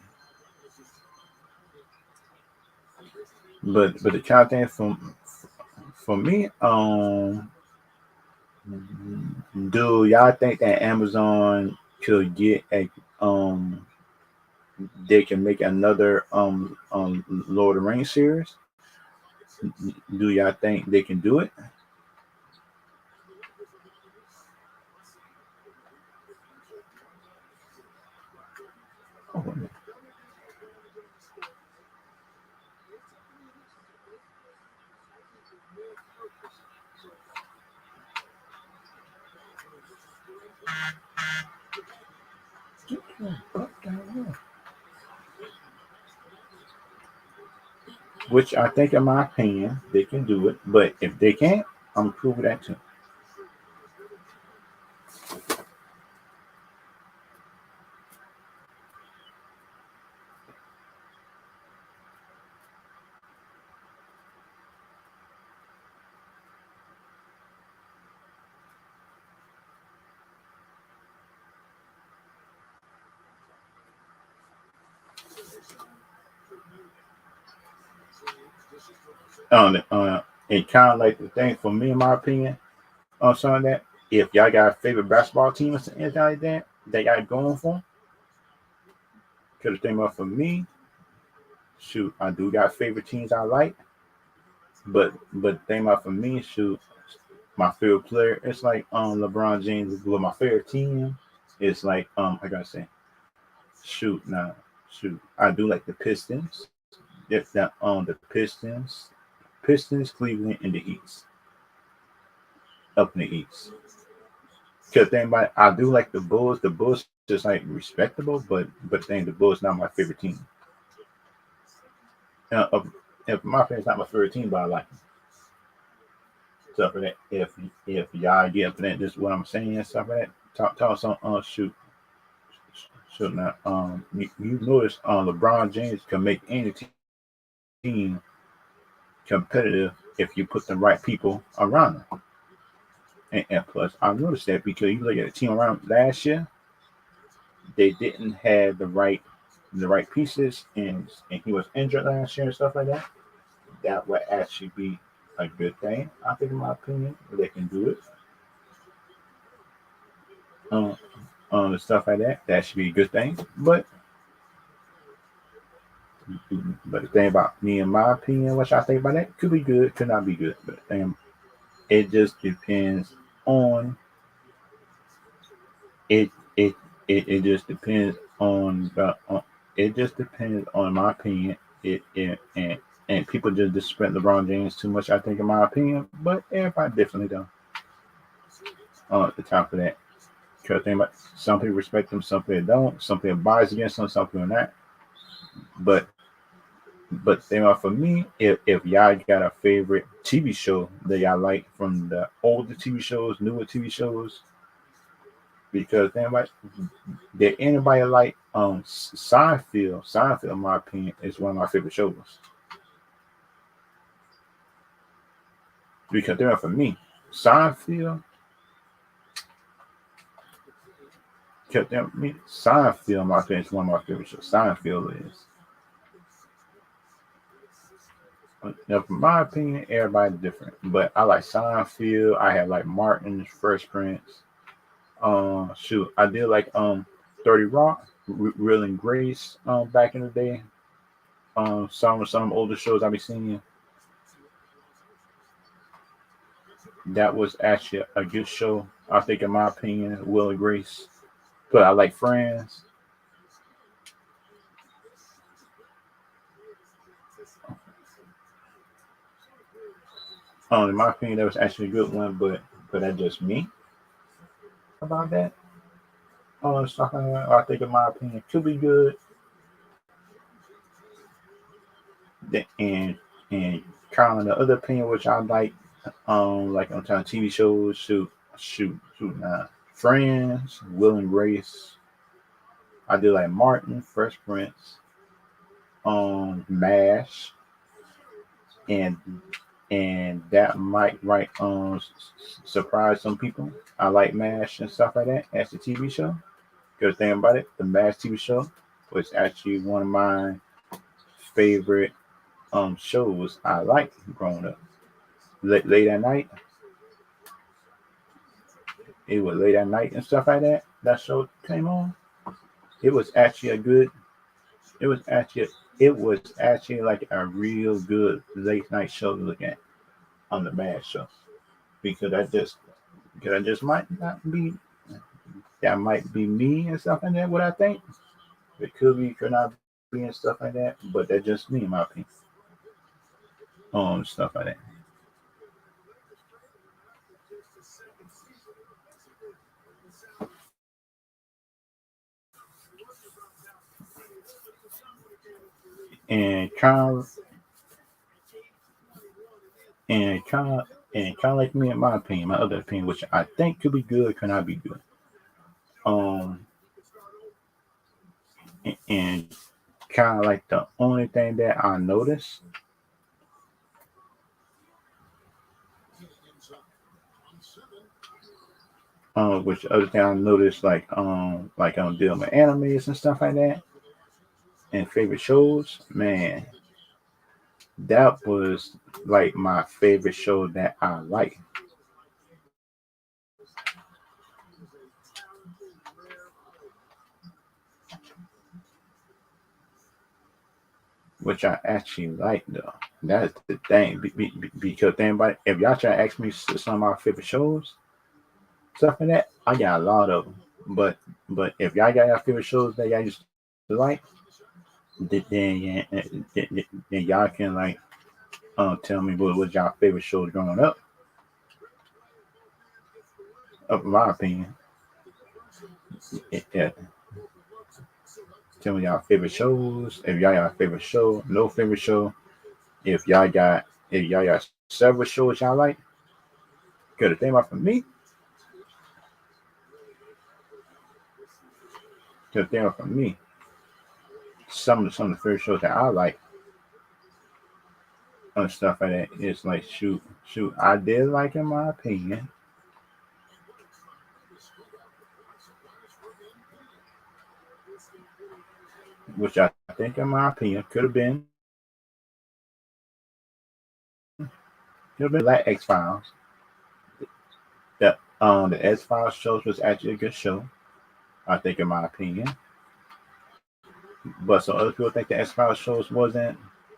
But the kind of thing for me, do y'all think that Amazon could get a they can make another Lord of the Rings series? Do y'all think they can do it? Oh, which I think, in my opinion, they can do it. But if they can't, I'm cool with that too. And kind of like the thing for me, in my opinion, on some of that, if y'all got a favorite basketball team or anything like that, they got going for them. Because the thing about for me, shoot, I do got favorite teams I like, but the thing about for me, shoot, my favorite player, it's like LeBron James is my favorite team. It's like I gotta say, shoot, now, shoot, I do like the Pistons. If that the Pistons, Cleveland, and the East, up in the East. Because thing about I do like the Bulls. The Bulls just like respectable, but then the Bulls not my favorite team. Uh, if my favorite's not my favorite team, but I like them. Stuff like that. If y'all get up to that, this is what I'm saying and stuff like that. Talk some shoot now. You notice LeBron James can make any team competitive if you put the right people around them. And plus, I noticed that because you look at the team around last year, they didn't have the right pieces, and he was injured last year and stuff like that. That would actually be a good thing. I think, in my opinion, they can do it. Um, and stuff like that. That should be a good thing. But the thing about me, in my opinion, what I think about that could be good, could not be good. But it just depends on it. It just depends on it just depends on my opinion. And people just disrespect LeBron James too much. I think, in my opinion, but everybody definitely don't. At the top of that, because think about some people respect him, some people don't. Some people bias against him, some people not. But think about, for me, if y'all got a favorite TV show that y'all like from the older TV shows, newer TV shows, because think about, did anybody like Seinfeld? Seinfeld, in my opinion, is one of my favorite shows. Because think about, for me, Seinfeld, kept them me Seinfeld, my opinion, is one of my favorite shows. Seinfeld is. Now, from my opinion, everybody's different, but I like Seinfeld. I have like Martin's Fresh Prince. I did like 30 Rock, Real and Grace. Back in the day. Some older shows I be seeing. That was actually a good show. I think, in my opinion, Will and Grace. But I like Friends. In my opinion, that was actually a good one, but that's just me about that. Stuff like that, I think, in my opinion, could be good. And kind of the other opinion, which I like on time TV shows, Friends, Will and Grace. I do like Martin, Fresh Prince, Mash, and that might surprise some people. I like Mash and stuff like that as a TV show. Because think about it, the Mash TV show was actually one of my favorite shows I liked growing up. Late at night, it was late at night and stuff like that. That show came on. It was actually a good. It was actually like a real good late night show to look at on the Mash show, because I just might not be, that might be me and stuff like that. What I think it could be, could not be, and stuff like that. But that's just me, in my opinion. Stuff like that. And kind of like me, in my opinion, my other opinion, which I think could be good, could not be good. Um, and kind of like the only thing that I noticed, which other thing I noticed, like dealing with animes and stuff like that, and favorite shows, man, that was like my favorite show that I like, which I actually like though. That's the thing, because think about it, if y'all try to ask me some of my favorite shows, stuff like that, I got a lot of them. But if y'all got your favorite shows that y'all used to like, then y'all can tell me what was y'all favorite shows growing up. Of my opinion, yeah. tell me y'all favorite shows. If y'all got a favorite show, no favorite show. If y'all got several shows y'all like, good. The thing about for me, good thing about for me, some of the favorite shows that I like and stuff like that is like shoot. I did like, in my opinion, which I think in my opinion could have been like X Files. The X Files shows was actually a good show. I think in my opinion. But some other people think the X Files shows was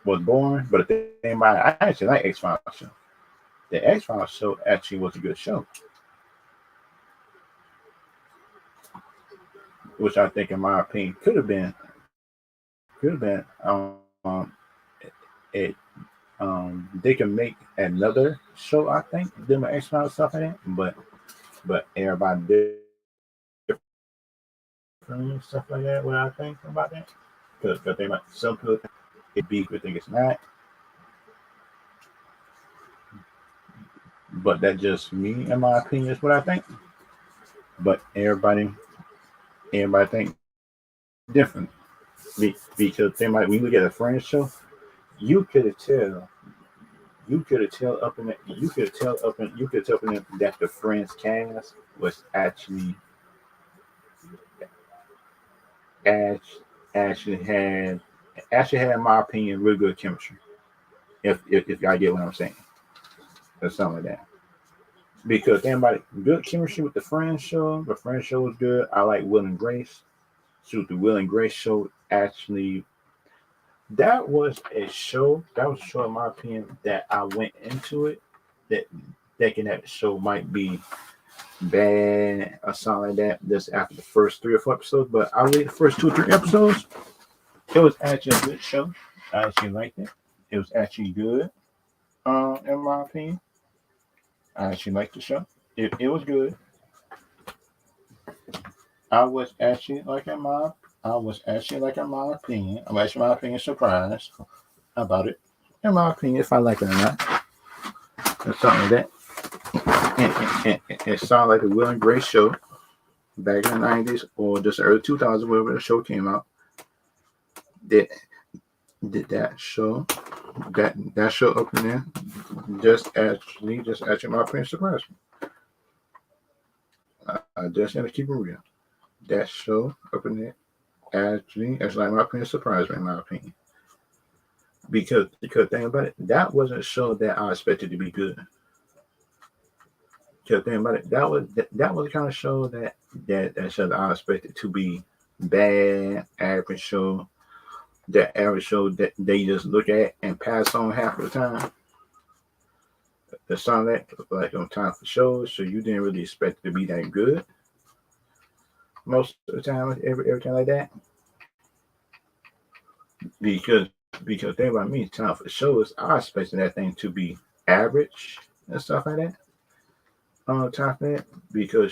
boring. But the thing about it, I actually like X Files show. The X Files show actually was a good show, which I think in my opinion could have been it they can make another show, I think, them X Files stuff in it, but everybody different stuff like that. What I think about that, because they might some people think it be, but think it's not. But that just me, in my opinion, is what I think. But everybody think different. Because they might, when you look at a Friends show, you could tell you could tell up in it that the Friends cast was act- actually had in my opinion really good chemistry. If y'all get what I'm saying, or something like that. Because anybody good chemistry with the Friends show. The Friends show was good. I like Will and Grace. Shoot, the Will and Grace show actually, that was a show in my opinion that I went into it that thinking that the show might be bad or something like that just after the first 3 or 4 episodes. But I read the first 2 or 3 episodes. It was actually a good show. I actually liked it. It was actually good. In my opinion, I actually liked the show. It was good. I was actually like in my I was actually like in my opinion. I'm actually my opinion surprised about it. In my opinion, if I like it or not, or something like that. It sounded like a Will and Grace show back in the '90s or just early 2000s, whenever the show came out. Did did that show that show up in there? Just actually my opinion surprised me. I just had to keep it real. That show up in there actually like my opinion surprised me, in my opinion. Because think about it, that wasn't a show that I expected to be good. Because think about it, that was the kind of show that show that I expected to be bad, average show, that average show that they just look at and pass on half of the time. The song that like on time for shows, so you didn't really expect it to be that good most of the time, every time like that. Because think about me, time for shows, I expected that thing to be average and stuff like that. On time for that, because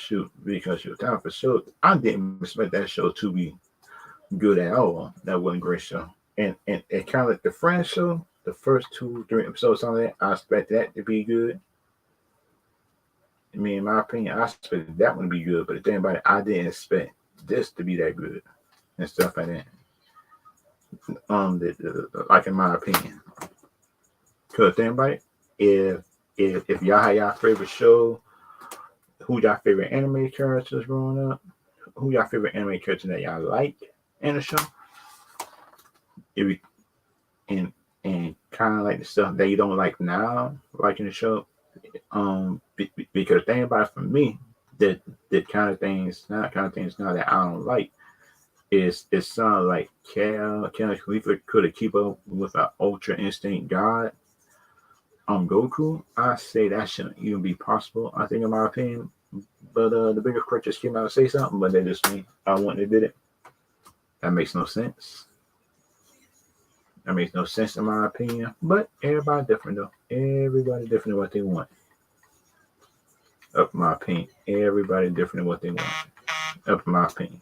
time for shows, I didn't expect that show to be good at all. That wasn't a great show. And it kind of like the Friends show, the first 2, 3 episodes on that, I expect that to be good. I mean, in my opinion, I expected that one to be good, but the thing about it, I didn't expect this to be that good and stuff like that. Like in my opinion, because think about it, if y'all had y'all favorite show, who y'all favorite anime characters growing up, who y'all favorite anime character that y'all like in the show, if and kind of like the stuff that you don't like now, like in the show. Because the thing about it for me, that the kind of things now that I don't like is it sounds like Cal Khalifa could have keep up with an Ultra Instinct God Goku. I say that shouldn't even be possible. I think in my opinion, but the bigger creatures came out and say something, but they just me. I wouldn't have did it. That makes no sense. That makes no sense in my opinion. But everybody different though. Everybody different in what they want. Up in my opinion. Everybody different in what they want. Up in my opinion.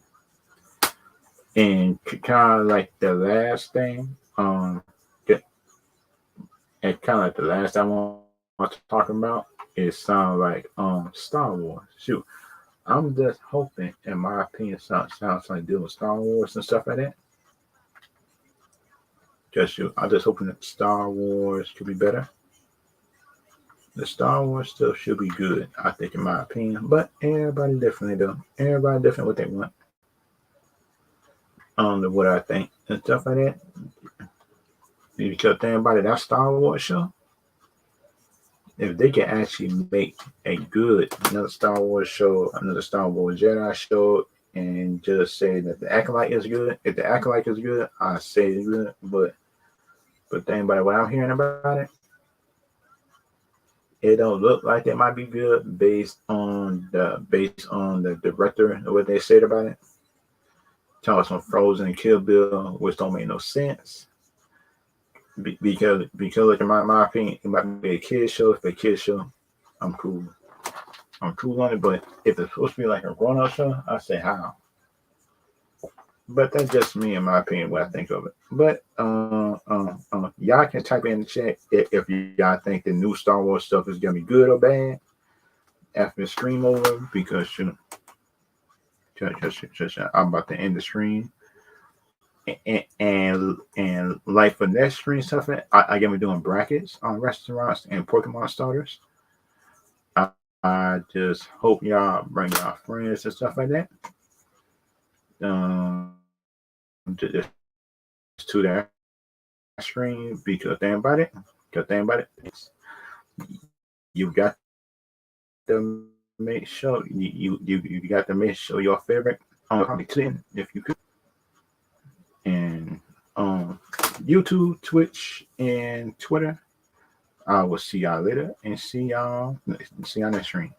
And kind of like the last thing, and kind of like the last thing I want to talk about is sound like Star Wars. Shoot, I'm just hoping, in my opinion, sounds like dealing with Star Wars and stuff like that. Just shoot, I'm just hoping that Star Wars could be better. The Star Wars stuff should be good, I think, in my opinion. But everybody differently though. Everybody different what they want. What I think and stuff like that. Because think about it, that Star Wars show, if they can actually make a good another Star Wars show, another Star Wars Jedi show, and just say that the acolyte is good. If the acolyte is good, I say it's good. But think about it, what I'm hearing about it, it don't look like it might be good based on the director and what they said about it. Talking about some Frozen and Kill Bill, which don't make no sense. Because like in my opinion, it might be a kid show. If it's a kid show, I'm cool. I'm cool on it. But if it's supposed to be like a grown up show, I say how. But that's just me, in my opinion, what I think of it. But y'all can type in the chat if y'all think the new Star Wars stuff is gonna be good or bad after the stream over. Because I'm about to end the stream. And like for next stream stuff, I gonna be doing brackets on restaurants and Pokemon starters. I just hope y'all bring y'all friends and stuff like that. Just to that stream because you got to make sure you got to make sure your favorite probably 10 if you could. And YouTube, Twitch, and Twitter. I will see y'all later and see y'all next stream.